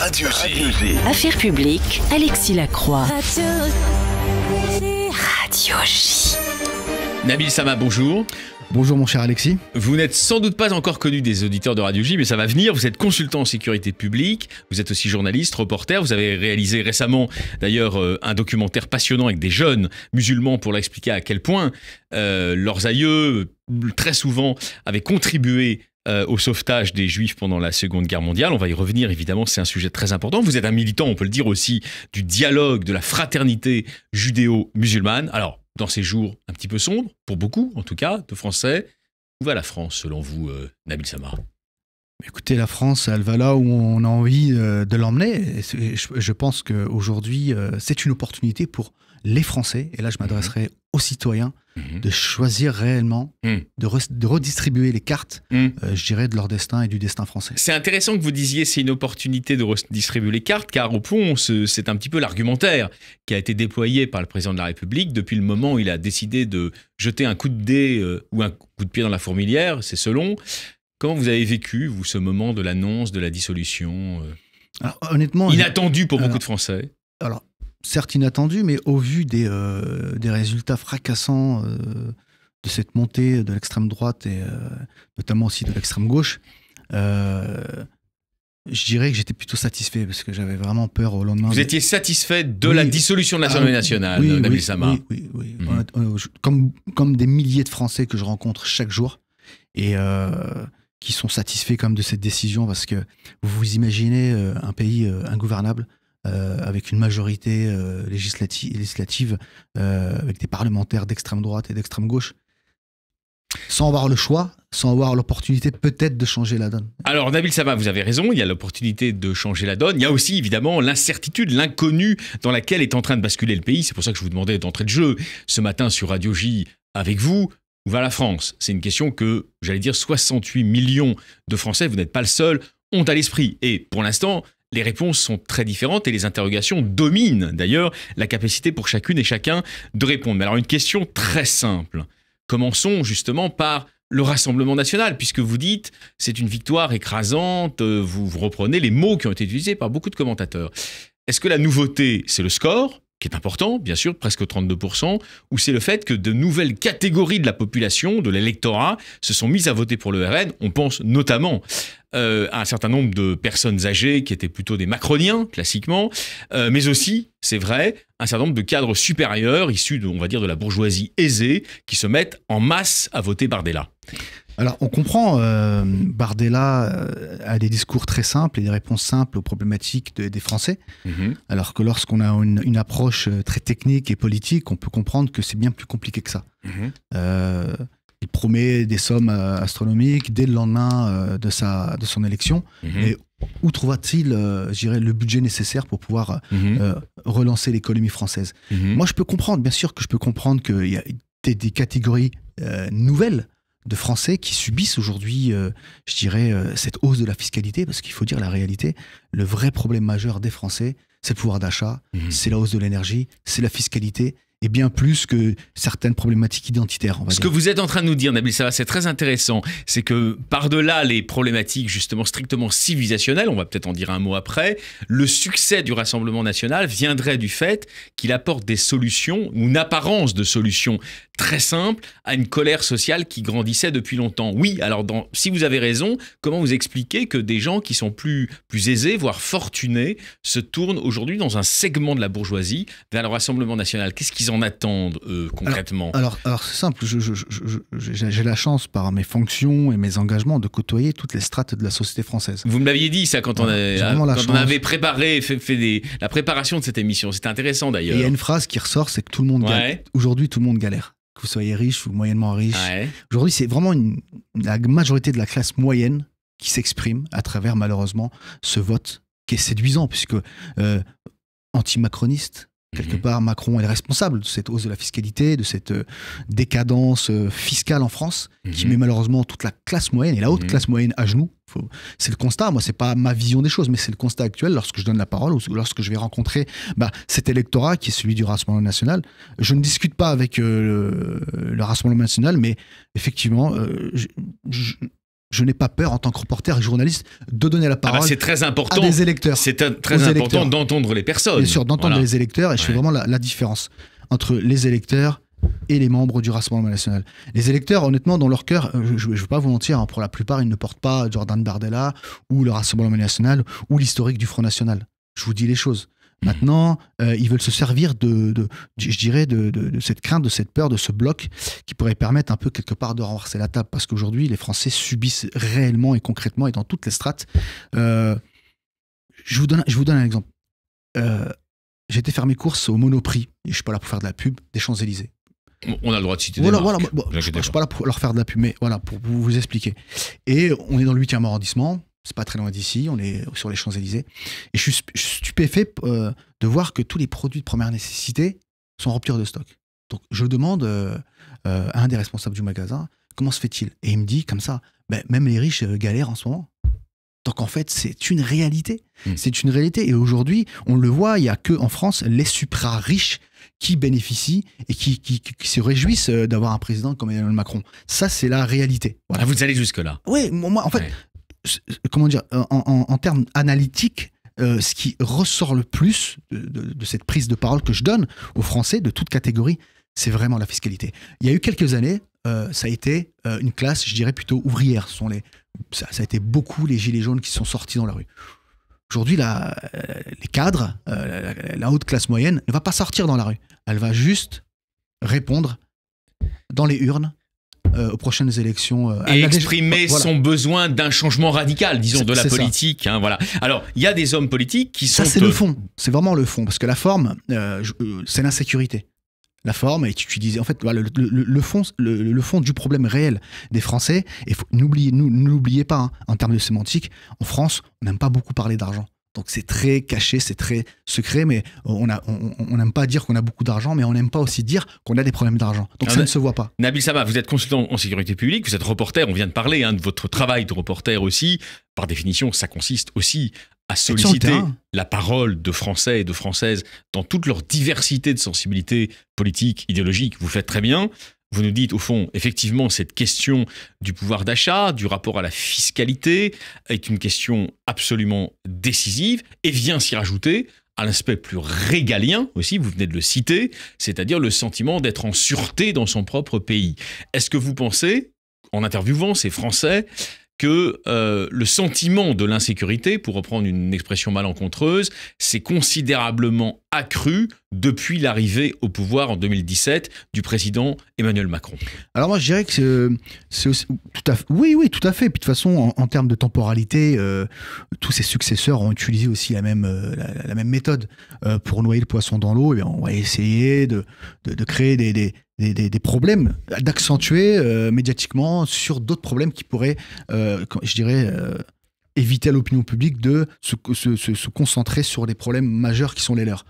Radio J. Affaires publiques, Alexis Lacroix. Radio J. Nabil Sama, bonjour. Bonjour mon cher Alexis. Vous n'êtes sans doute pas encore connu des auditeurs de Radio J, mais ça va venir. Vous êtes consultant en sécurité publique, vous êtes aussi journaliste, reporter. Vous avez réalisé récemment d'ailleurs un documentaire passionnant avec des jeunes musulmans pour leur expliquer à quel point leurs aïeux, très souvent, avaient contribué au sauvetage des Juifs pendant la Seconde Guerre mondiale. On va y revenir, évidemment, c'est un sujet très important. Vous êtes un militant, on peut le dire aussi, du dialogue, de la fraternité judéo-musulmane. Alors, dans ces jours un petit peu sombres, pour beaucoup en tout cas, de Français, où va la France selon vous, Nabil Sama ? Écoutez, la France, elle va là où on a envie de l'emmener. Je pense qu'aujourd'hui, c'est une opportunité pour les Français, et là je m'adresserai aux citoyens, de choisir réellement, de redistribuer les cartes, je dirais, de leur destin et du destin français. C'est intéressant que vous disiez c'est une opportunité de redistribuer les cartes, car au fond, c'est un petit peu l'argumentaire qui a été déployé par le président de la République depuis le moment où il a décidé de jeter un coup de dé ou un coup de pied dans la fourmilière, c'est selon. Comment vous avez vécu, vous, ce moment de l'annonce de la dissolution Alors, honnêtement, inattendu pour beaucoup de Français. Alors, certes inattendu, mais au vu des résultats fracassants de cette montée de l'extrême droite et notamment aussi de l'extrême gauche, je dirais que j'étais plutôt satisfait parce que j'avais vraiment peur au lendemain. Vous étiez satisfait de la dissolution de l'Assemblée nationale, Nabil Sama ? Oui. Comme des milliers de Français que je rencontre chaque jour et qui sont satisfaits comme de cette décision parce que vous imaginez un pays ingouvernable avec une majorité législative, avec des parlementaires d'extrême droite et d'extrême gauche, sans avoir le choix, sans avoir l'opportunité peut-être de changer la donne. Alors Nabil Sama, vous avez raison, il y a l'opportunité de changer la donne, il y a aussi évidemment l'incertitude, l'inconnu dans laquelle est en train de basculer le pays. C'est pour ça que je vous demandais d'entrée de jeu ce matin sur Radio J avec vous. Où va la France ? C'est une question que, j'allais dire, 68 millions de Français, vous n'êtes pas le seul, ont à l'esprit. Et pour l'instant, les réponses sont très différentes et les interrogations dominent d'ailleurs la capacité pour chacune et chacun de répondre. Mais alors une question très simple. Commençons justement par le Rassemblement national, puisque vous dites c'est une victoire écrasante, vous reprenez les mots qui ont été utilisés par beaucoup de commentateurs. Est-ce que la nouveauté, c'est le score ? Qui est important, bien sûr, presque 32%, ou c'est le fait que de nouvelles catégories de la population, de l'électorat, se sont mises à voter pour le RN. On pense notamment à un certain nombre de personnes âgées qui étaient plutôt des macroniens, classiquement, mais aussi, c'est vrai, un certain nombre de cadres supérieurs, issus, on va dire, de la bourgeoisie aisée, qui se mettent en masse à voter Bardella. Alors, on comprend, Bardella a des discours très simples et des réponses simples aux problématiques des Français, alors que lorsqu'on a une approche très technique et politique, on peut comprendre que c'est bien plus compliqué que ça. Il promet des sommes astronomiques dès le lendemain de son élection, mais où trouvera-t-il, je dirais, le budget nécessaire pour pouvoir relancer l'économie française ? Moi, je peux comprendre, bien sûr que je peux comprendre qu'il y a des catégories nouvelles de Français qui subissent aujourd'hui, je dirais, cette hausse de la fiscalité, parce qu'il faut dire la réalité, le vrai problème majeur des Français, c'est le pouvoir d'achat, c'est la hausse de l'énergie, c'est la fiscalité, et bien plus que certaines problématiques identitaires, on va dire. Ce que vous êtes en train de nous dire, Nabil Sama, c'est très intéressant, c'est que par-delà les problématiques justement strictement civilisationnelles, on va peut-être en dire un mot après, le succès du Rassemblement national viendrait du fait qu'il apporte des solutions, ou une apparence de solutions très simples, à une colère sociale qui grandissait depuis longtemps. Oui, alors si vous avez raison, comment vous expliquez que des gens qui sont plus aisés, voire fortunés, se tournent aujourd'hui dans un segment de la bourgeoisie vers le Rassemblement national ? Qu'est-ce qu'ils en attendent concrètement ? Alors c'est simple, j'ai la chance par mes fonctions et mes engagements de côtoyer toutes les strates de la société française. Vous me l'aviez dit ça quand on avait préparé, fait la préparation de cette émission, c'était intéressant d'ailleurs. Et il y a une phrase qui ressort, c'est que tout le monde galère. Aujourd'hui tout le monde galère. Que vous soyez riche ou moyennement riche. Aujourd'hui c'est vraiment la majorité de la classe moyenne qui s'exprime à travers malheureusement ce vote qui est séduisant puisque anti-macroniste, quelque part, Macron est responsable de cette hausse de la fiscalité, de cette décadence fiscale en France, qui met malheureusement toute la classe moyenne et la haute classe moyenne à genoux. C'est le constat, moi, c'est pas ma vision des choses, mais c'est le constat actuel lorsque je donne la parole ou lorsque je vais rencontrer cet électorat qui est celui du Rassemblement national. Je ne discute pas avec le Rassemblement national, mais effectivement, je n'ai pas peur, en tant que reporter et journaliste, de donner la parole c'est très important, à des électeurs. C'est très important d'entendre les personnes. Bien sûr, d'entendre les électeurs, et je fais vraiment la différence entre les électeurs et les membres du Rassemblement national. Les électeurs, honnêtement, dans leur cœur, je ne vais pas vous mentir, hein, pour la plupart, ils ne portent pas Jordan Bardella ou le Rassemblement national ou l'historique du Front national. Je vous dis les choses. Maintenant, ils veulent se servir de cette crainte, de cette peur, de ce bloc qui pourrait permettre un peu quelque part de renverser la table. Parce qu'aujourd'hui, les Français subissent réellement et concrètement et dans toutes les strates. Je vous donne un exemple. J'ai été faire mes courses au Monoprix, et je ne suis pas là pour faire de la pub, des Champs-Élysées. On a le droit de citer des marques. Je ne suis pas là pour leur faire de la pub, mais voilà, pour vous expliquer. Et on est dans le 8e arrondissement, c'est pas très loin d'ici, on est sur les Champs-Élysées. Et je suis stupéfait de voir que tous les produits de première nécessité sont remplis de stock. Donc je demande à un des responsables du magasin, comment se fait-il? Et il me dit comme ça, même les riches galèrent en ce moment. Donc en fait, c'est une réalité. C'est une réalité. Et aujourd'hui, on le voit, il n'y a qu'en France les supra-riches qui bénéficient et qui se réjouissent d'avoir un président comme Emmanuel Macron. Ça, c'est la réalité. Voilà. Ah, vous allez jusque-là? Oui, moi, en fait, comment dire, en termes analytiques, ce qui ressort le plus de cette prise de parole que je donne aux Français de toute catégorie, c'est vraiment la fiscalité. Il y a eu quelques années, ça a été une classe, je dirais, plutôt ouvrière. Ça a été beaucoup les gilets jaunes qui sont sortis dans la rue. Aujourd'hui, les cadres, la haute classe moyenne, ne va pas sortir dans la rue. Elle va juste répondre dans les urnes aux prochaines élections. Et exprimer son besoin d'un changement radical, disons, de la politique. Hein, voilà. Alors, il y a des hommes politiques qui sont... Ça, c'est le fond. C'est vraiment le fond. Parce que la forme, c'est l'insécurité. La forme, et tu disais, en fait, voilà, le fond du problème réel des Français, et n'oubliez pas, hein, en termes de sémantique, en France, on n'aime pas beaucoup parler d'argent. Donc c'est très caché, c'est très secret, mais on n'aime pas dire qu'on a beaucoup d'argent, mais on n'aime pas aussi dire qu'on a des problèmes d'argent. Donc ça ne se voit pas. Nabil Sama, vous êtes consultant en sécurité publique, vous êtes reporter, on vient de parler de votre travail de reporter aussi. Par définition, ça consiste aussi à solliciter la parole de Français et de Françaises dans toute leur diversité de sensibilités politiques, idéologiques. Vous faites très bien. Vous nous dites, au fond, effectivement, cette question du pouvoir d'achat, du rapport à la fiscalité, est une question absolument décisive et vient s'y rajouter à l'aspect plus régalien aussi, vous venez de le citer, c'est-à-dire le sentiment d'être en sûreté dans son propre pays. Est-ce que vous pensez, en interviewant ces Français, que le sentiment de l'insécurité, pour reprendre une expression malencontreuse, s'est considérablement accru depuis l'arrivée au pouvoir en 2017 du président Emmanuel Macron? Alors moi je dirais que c'est aussi, oui, tout à fait. Puis de toute façon, en termes de temporalité, tous ses successeurs ont utilisé aussi la même méthode pour noyer le poisson dans l'eau. On va essayer de créer des problèmes, d'accentuer médiatiquement sur d'autres problèmes qui pourraient, je dirais, éviter à l'opinion publique de se concentrer sur les problèmes majeurs qui sont les leurs.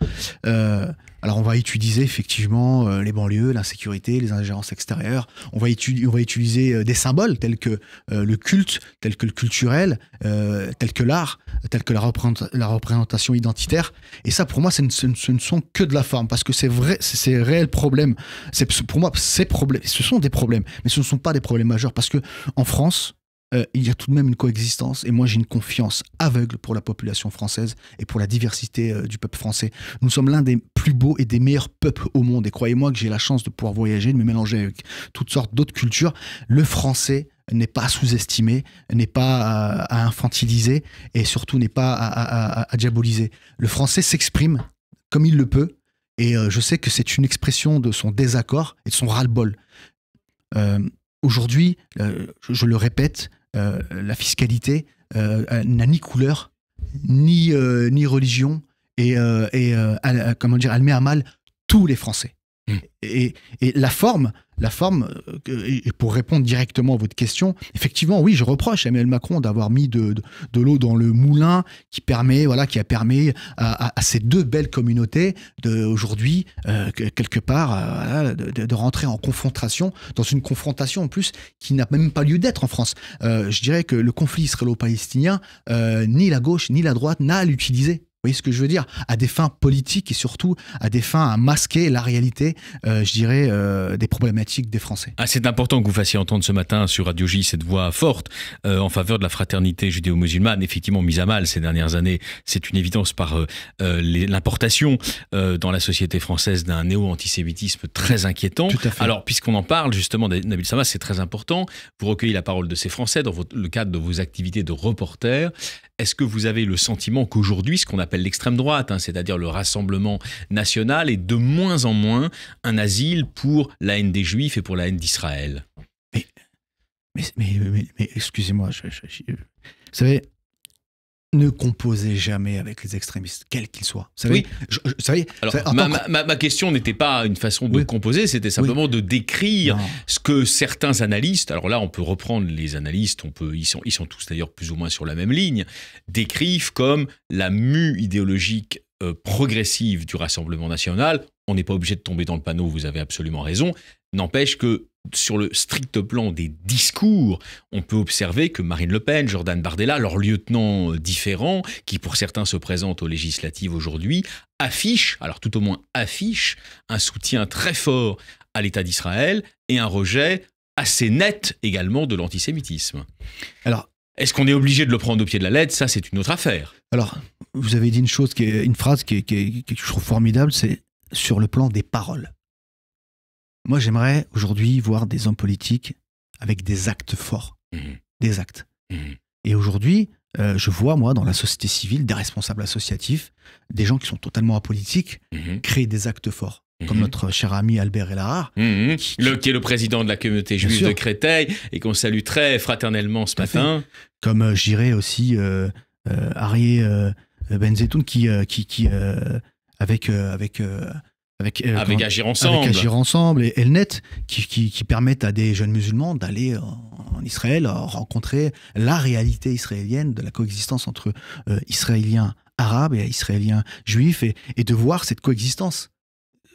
Alors on va utiliser effectivement les banlieues, l'insécurité, les ingérences extérieures. On va utiliser des symboles tels que le culte, tels que le culturel, tels que l'art, tels que la représentation identitaire. Et ça, pour moi, ce ne sont que de la forme, parce que c'est vrai, c'est réel problème. Pour moi, ce sont des problèmes, mais ce ne sont pas des problèmes majeurs, parce que en France, il y a tout de même une coexistence, et moi j'ai une confiance aveugle pour la population française et pour la diversité du peuple français. Nous sommes l'un des plus beaux et des meilleurs peuples au monde, et croyez-moi que j'ai la chance de pouvoir voyager, de me mélanger avec toutes sortes d'autres cultures. Le français n'est pas à sous-estimer, n'est pas à infantiliser, et surtout n'est pas à diaboliser. Le français s'exprime comme il le peut, et je sais que c'est une expression de son désaccord et de son ras-le-bol. Aujourd'hui, je le répète, la fiscalité n'a ni couleur, ni religion, et comment dire, elle met à mal tous les Français. Et la forme, et pour répondre directement à votre question, effectivement, oui, je reproche à Emmanuel Macron d'avoir mis de l'eau dans le moulin qui a permis à ces deux belles communautés aujourd'hui, quelque part, de rentrer en confrontation, dans une confrontation en plus qui n'a même pas lieu d'être en France. Je dirais que le conflit israélo-palestinien, ni la gauche ni la droite n'a à l'utiliser. Vous voyez ce que je veux dire? À des fins politiques et surtout à des fins à masquer la réalité, je dirais, des problématiques des Français. Ah, c'est important que vous fassiez entendre ce matin sur Radio J cette voix forte en faveur de la fraternité judéo-musulmane, effectivement mise à mal ces dernières années. C'est une évidence par l'importation dans la société française d'un néo-antisémitisme très inquiétant. Tout à fait. Alors, puisqu'on en parle justement, Nabil Sama, c'est très important. Vous recueillez la parole de ces Français dans le cadre de vos activités de reporter. Est-ce que vous avez le sentiment qu'aujourd'hui, ce qu'on appelle l'extrême droite, c'est-à-dire le Rassemblement national, est de moins en moins un asile pour la haine des Juifs et pour la haine d'Israël? Mais excusez-moi, vous savez, ne composez jamais avec les extrémistes, quels qu'ils soient. Vous savez, oui. Alors, ma question n'était pas une façon de composer, c'était simplement de décrire ce que certains analystes, alors là on peut reprendre les analystes, ils sont tous d'ailleurs plus ou moins sur la même ligne, décrivent comme la mue idéologique progressive du Rassemblement national. On n'est pas obligé de tomber dans le panneau, vous avez absolument raison. N'empêche que sur le strict plan des discours, on peut observer que Marine Le Pen, Jordan Bardella, leurs lieutenants différents, qui pour certains se présentent aux législatives aujourd'hui, affichent, alors tout au moins affichent, un soutien très fort à l'État d'Israël et un rejet assez net également de l'antisémitisme. Alors, est-ce qu'on est obligé de le prendre au pied de la lettre? Ça, c'est une autre affaire. Alors, vous avez dit une phrase que je trouve formidable, c'est sur le plan des paroles. Moi, j'aimerais aujourd'hui voir des hommes politiques avec des actes forts. Des actes. Et aujourd'hui, je vois, moi, dans la société civile, des responsables associatifs, des gens qui sont totalement apolitiques, créer des actes forts. Comme notre cher ami Albert Elahar. Qui est le président de la communauté juive de Créteil et qu'on salue très fraternellement ce matin. Comme, je dirais aussi, Arié Benzetoun qui avec Agir Ensemble. Avec Agir Ensemble et Elnet, qui permettent à des jeunes musulmans d'aller en Israël, rencontrer la réalité israélienne de la coexistence entre Israéliens arabes et Israéliens juifs et de voir cette coexistence.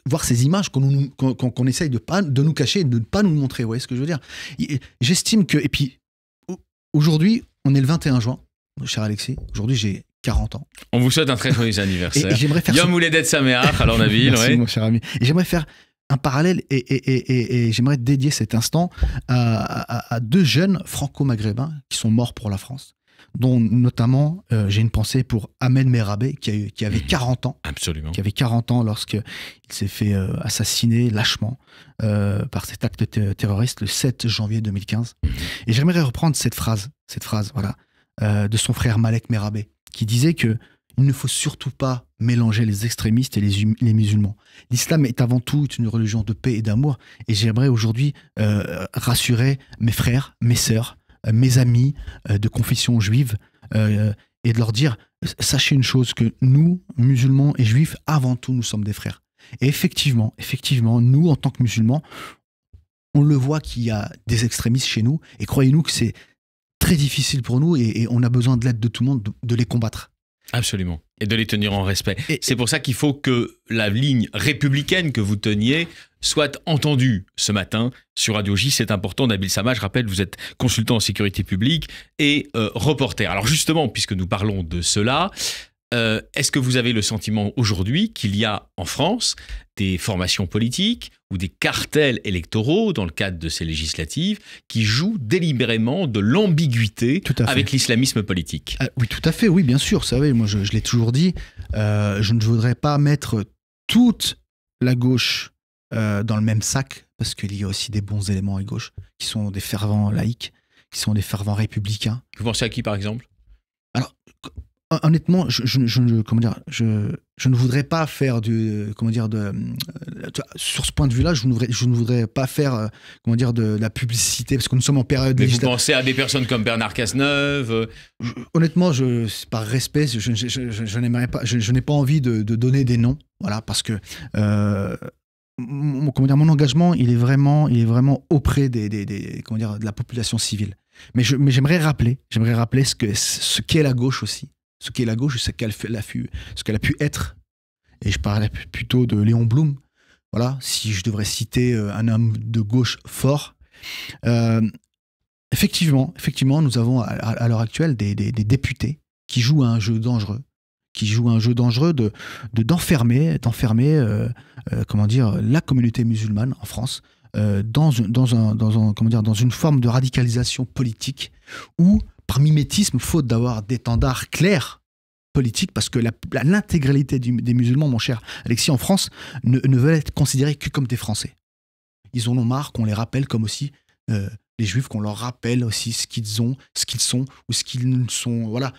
Voir ces images qu'on essaye de nous cacher, de ne pas nous montrer. Vous voyez ce que je veux dire? J'estime que... Et puis, aujourd'hui, on est le 21 juin, cher Alexis. Aujourd'hui, j'ai 40 ans. On vous souhaite un très joyeux anniversaire. Et j'aimerais faire... Yom Houledet Sameach, alors Nabil. Merci, mon cher ami. Et j'aimerais faire un parallèle et j'aimerais dédier cet instant à deux jeunes franco-maghrébins qui sont morts pour la France, dont notamment j'ai une pensée pour Ahmed Merabé qui avait 40 ans. Absolument. Qui avait 40 ans lorsqu'il s'est fait assassiner lâchement par cet acte terroriste le 7 janvier 2015. Et j'aimerais reprendre cette phrase voilà, de son frère Malek Merabé, qui disait que il ne faut surtout pas mélanger les extrémistes et les musulmans. L'islam est avant tout une religion de paix et d'amour. Et j'aimerais aujourd'hui rassurer mes frères, mes sœurs, mes amis de confession juive et de leur dire, sachez une chose, que nous, musulmans et juifs, avant tout, nous sommes des frères. Et effectivement, nous, en tant que musulmans, on le voit qu'il y a des extrémistes chez nous, et croyez-nous que c'est très difficile pour nous, et on a besoin de l'aide de tout le monde de les combattre. Absolument. Et de les tenir en respect. C'est pour ça qu'il faut que la ligne républicaine que vous teniez soit entendue ce matin sur Radio J. C'est important. Nabil Sama, je rappelle, vous êtes consultant en sécurité publique et reporter. Alors justement, puisque nous parlons de cela, est-ce que vous avez le sentiment aujourd'hui qu'il y a en France des formations politiques ou des cartels électoraux dans le cadre de ces législatives qui jouent délibérément de l'ambiguïté avec l'islamisme politique? Oui, tout à fait, oui, bien sûr. Vous savez, moi je l'ai toujours dit, je ne voudrais pas mettre toute la gauche dans le même sac, parce qu'il y a aussi des bons éléments à gauche qui sont des fervents laïcs, qui sont des fervents républicains. Vous pensez à qui, par exemple? Alors, honnêtement, je ne voudrais pas faire sur ce point de vue-là, je ne voudrais pas faire de la publicité, parce que nous sommes en période législative. Vous pensez à des personnes comme Bernard Cazeneuve? Honnêtement, par respect, je n'ai pas envie de donner des noms, voilà, parce que mon engagement, il est vraiment auprès de la population civile. Mais j'aimerais rappeler ce qu'est la gauche aussi. Ce qu'est la gauche, ce qu'elle a pu être. Et je parlais plutôt de Léon Blum. Voilà, si je devrais citer un homme de gauche fort. Effectivement, nous avons à l'heure actuelle des députés qui jouent à un jeu dangereux, qui joue un jeu dangereux d'enfermer comment dire, la communauté musulmane en France dans une forme de radicalisation politique où, par mimétisme, faute d'avoir d'étendards clairs politiques, parce que l'intégralité des musulmans, mon cher Alexis, en France, ne veulent être considérés que comme des Français. Ils en ont marre qu'on les rappelle comme aussi les Juifs, qu'on leur rappelle aussi ce qu'ils sont ou ce qu'ils sont. Voilà.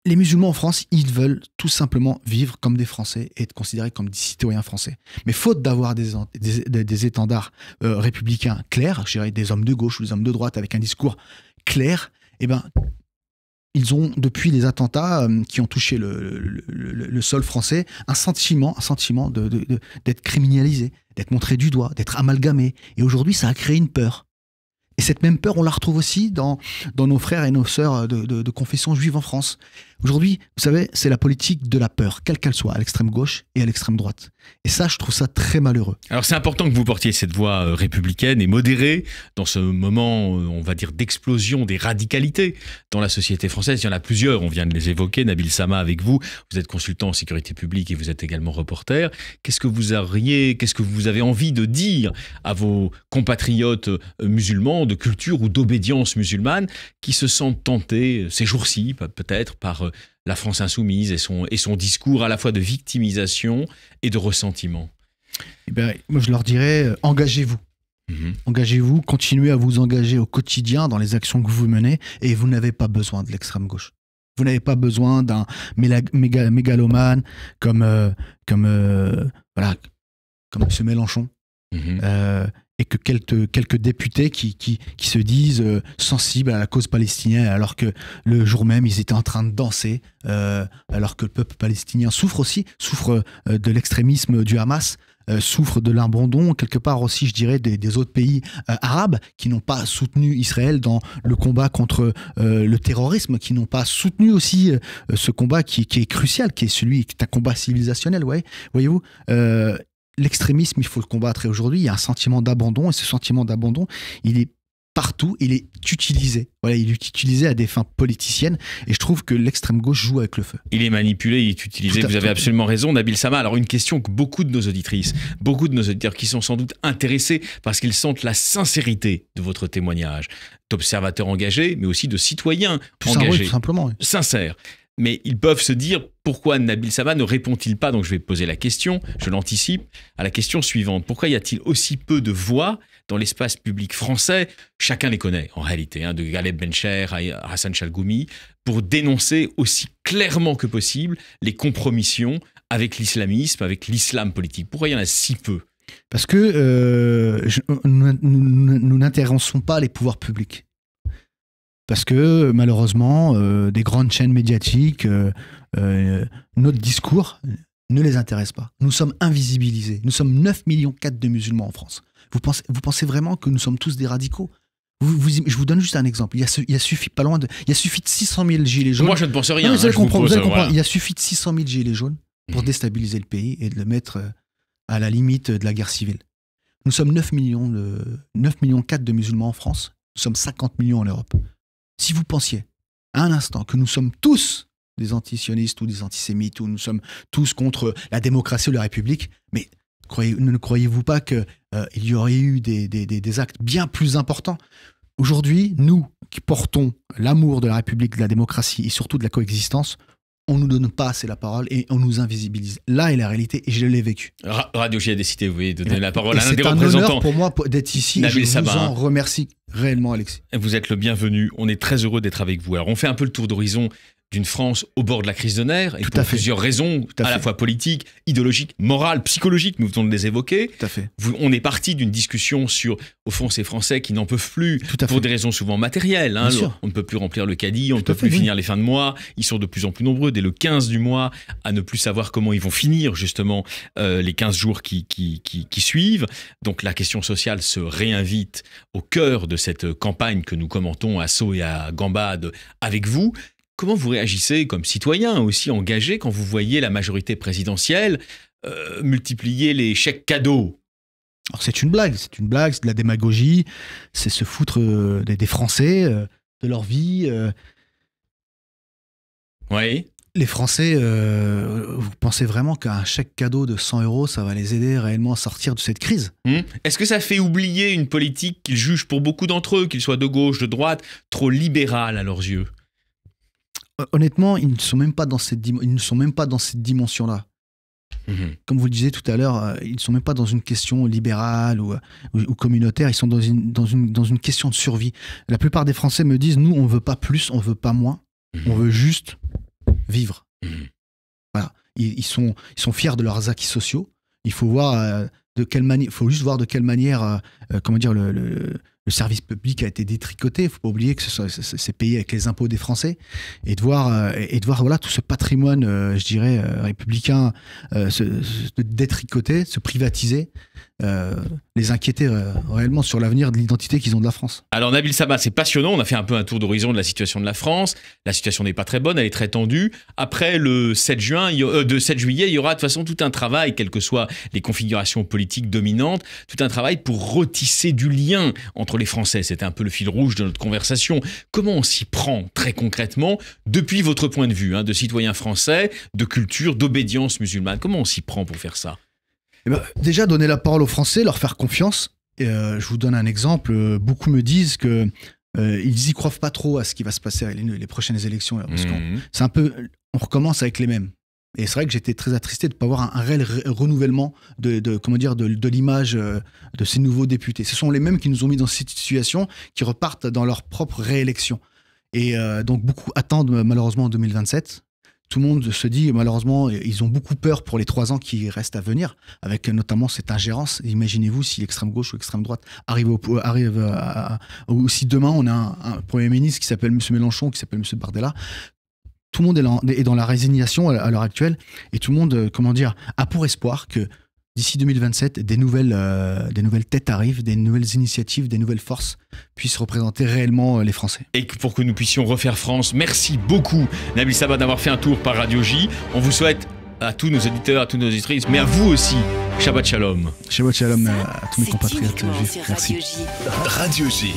Les musulmans en France, ils veulent tout simplement vivre comme des Français et être considérés comme des citoyens français. Mais faute d'avoir des étendards républicains clairs, je dirais des hommes de gauche ou des hommes de droite avec un discours clair, eh ben, ils ont, depuis les attentats qui ont touché le sol français, un sentiment d'être criminalisé, d'être montré du doigt, d'être amalgamé. Et aujourd'hui, ça a créé une peur. Et cette même peur, on la retrouve aussi dans nos frères et nos sœurs de confession juive en France. Aujourd'hui, vous savez, c'est la politique de la peur, quelle qu'elle soit, à l'extrême gauche et à l'extrême droite. Et ça, je trouve ça très malheureux. Alors c'est important que vous portiez cette voix républicaine et modérée dans ce moment, on va dire, d'explosion des radicalités dans la société française. Il y en a plusieurs, on vient de les évoquer. Nabil Sama avec vous, vous êtes consultant en sécurité publique et vous êtes également reporter. Qu'est-ce que vous avez envie de dire à vos compatriotes musulmans de culture ou d'obédience musulmane qui se sentent tentés ces jours-ci, peut-être, par la France insoumise et son discours à la fois de victimisation et de ressentiment? Eh bien, moi, je leur dirais, engagez-vous. Engagez-vous, continuez à vous engager au quotidien dans les actions que vous menez et vous n'avez pas besoin de l'extrême gauche. Vous n'avez pas besoin d'un mégalomane comme M. Mélenchon. Et que quelques députés qui se disent sensibles à la cause palestinienne, alors que le jour même, ils étaient en train de danser, alors que le peuple palestinien souffre de l'extrémisme du Hamas, souffre de l'abandon, quelque part aussi, je dirais, des autres pays arabes qui n'ont pas soutenu Israël dans le combat contre le terrorisme, qui n'ont pas soutenu aussi ce combat qui est crucial, qui est un combat civilisationnel, voyez-vous. L'extrémisme, il faut le combattre. Et aujourd'hui, il y a un sentiment d'abandon. Et ce sentiment d'abandon, il est partout. Il est utilisé. Voilà, il est utilisé à des fins politiciennes. Et je trouve que l'extrême gauche joue avec le feu. Il est manipulé, il est utilisé. Vous avez absolument raison, Nabil Sama. Alors, une question que beaucoup de nos auditrices, beaucoup de nos auditeurs qui sont sans doute intéressés parce qu'ils sentent la sincérité de votre témoignage, d'observateurs engagés, mais aussi de citoyens engagés. Tout simplement. Oui. Sincères. Mais ils peuvent se dire, pourquoi Nabil Sama ne répond-il pas? Donc je vais poser la question, je l'anticipe, à la question suivante. Pourquoi y a-t-il aussi peu de voix dans l'espace public français? Chacun les connaît en réalité, de Ghaleb Bencher à Hassan Chalgoumi, pour dénoncer aussi clairement que possible les compromissions avec l'islamisme, avec l'islam politique. Pourquoi il y en a si peu? Parce que nous n'intéressons pas les pouvoirs publics. Parce que malheureusement, des grandes chaînes médiatiques, notre discours ne les intéresse pas. Nous sommes invisibilisés. Nous sommes 9,4 millions de musulmans en France. Vous pensez vraiment que nous sommes tous des radicaux? Je vous donne juste un exemple. Il a suffi de 600 000 gilets jaunes. Moi, je ne pense rien. Non, vous allez comprendre. Voilà. Il a suffi de 600 000 gilets jaunes pour déstabiliser le pays et de le mettre à la limite de la guerre civile. Nous sommes 9,4 millions de musulmans en France. Nous sommes 50 millions en Europe. Si vous pensiez à un instant que nous sommes tous des antisionistes ou des antisémites, ou nous sommes tous contre la démocratie ou la République, mais ne croyez-vous pas qu'il y aurait eu des actes bien plus importants? Aujourd'hui, nous qui portons l'amour de la République, de la démocratie et surtout de la coexistence, on ne nous donne pas assez la parole et on nous invisibilise. Là est la réalité et je l'ai vécu. Radio J a décidé, oui, de donner la parole à l'un des représentants. C'est un honneur pour moi d'être ici. Nabil Sama. Je vous en remercie réellement, Alexis. Vous êtes le bienvenu. On est très heureux d'être avec vous. Alors, on fait un peu le tour d'horizon d'une France au bord de la crise de nerfs, et pour plusieurs raisons, à la fois politiques, idéologiques, morales, psychologiques, nous venons de les évoquer. Tout à fait. On est parti d'une discussion sur, au fond, ces Français qui n'en peuvent plus, pour des raisons souvent matérielles. On ne peut plus remplir le caddie, on ne peut plus finir les fins de mois, ils sont de plus en plus nombreux, dès le 15 du mois, à ne plus savoir comment ils vont finir, justement, les 15 jours qui suivent. Donc la question sociale se réinvite au cœur de cette campagne que nous commentons à Sceaux et à Gambade avec vous. Comment vous réagissez comme citoyen aussi engagé quand vous voyez la majorité présidentielle multiplier les chèques cadeaux? Alors c'est une blague, c'est de la démagogie, c'est se foutre des Français, de leur vie. Oui. Les Français, vous pensez vraiment qu'un chèque cadeau de 100 €, ça va les aider réellement à sortir de cette crise? Est-ce que ça fait oublier une politique qu'ils jugent pour beaucoup d'entre eux, qu'ils soient de gauche, de droite, trop libérale à leurs yeux? Honnêtement, ils ne sont même pas dans cette dimension-là. Comme vous le disiez tout à l'heure, ils ne sont même pas dans une question libérale ou communautaire, ils sont dans une question de survie. La plupart des Français me disent, nous, on ne veut pas plus, on ne veut pas moins, on veut juste vivre. Voilà. Ils sont fiers de leurs acquis sociaux. Il faut voir faut juste voir de quelle manière, comment dire, le service public a été détricoté. Il ne faut pas oublier que c'est payé avec les impôts des Français. Et de voir voilà, tout ce patrimoine, je dirais, républicain se détricoter, se privatiser, les inquiéter réellement sur l'avenir de l'identité qu'ils ont de la France. Alors Nabil Sama, c'est passionnant, on a fait un peu un tour d'horizon de la situation de la France. La situation n'est pas très bonne, elle est très tendue. Après le 7 juillet, il y aura de toute façon tout un travail, quelles que soient les configurations politiques dominantes, tout un travail pour retisser du lien entre les Français. C'était un peu le fil rouge de notre conversation. Comment on s'y prend très concrètement, depuis votre point de vue, de citoyen français, de culture, d'obédience musulmane? Comment on s'y prend pour faire ça? Déjà, donner la parole aux Français, leur faire confiance. Je vous donne un exemple. Beaucoup me disent que ils y croient pas trop à ce qui va se passer avec les prochaines élections. Parce c'est un peu, on recommence avec les mêmes. Et c'est vrai que j'étais très attristé de ne pas voir un réel renouvellement de l'image de ces nouveaux députés. Ce sont les mêmes qui nous ont mis dans cette situation, qui repartent dans leur propre réélection. Et donc beaucoup attendent malheureusement en 2027. Tout le monde se dit, malheureusement, ils ont beaucoup peur pour les 3 ans qui restent à venir, avec notamment cette ingérence. Imaginez-vous si l'extrême gauche ou l'extrême droite ou si demain on a un Premier ministre qui s'appelle M. Mélenchon, qui s'appelle M. Bardella. Tout le monde est dans la résignation à l'heure actuelle, et tout le monde, a pour espoir que d'ici 2027, des nouvelles têtes arrivent, des nouvelles initiatives, des nouvelles forces puissent représenter réellement les Français. Et pour que nous puissions refaire France, merci beaucoup Nabil Sama d'avoir fait un tour par Radio J. On vous souhaite à tous nos auditeurs, à toutes nos auditrices, mais à vous aussi, Shabbat Shalom. Shabbat Shalom à tous mes compatriotes juifs. Merci. Radio J.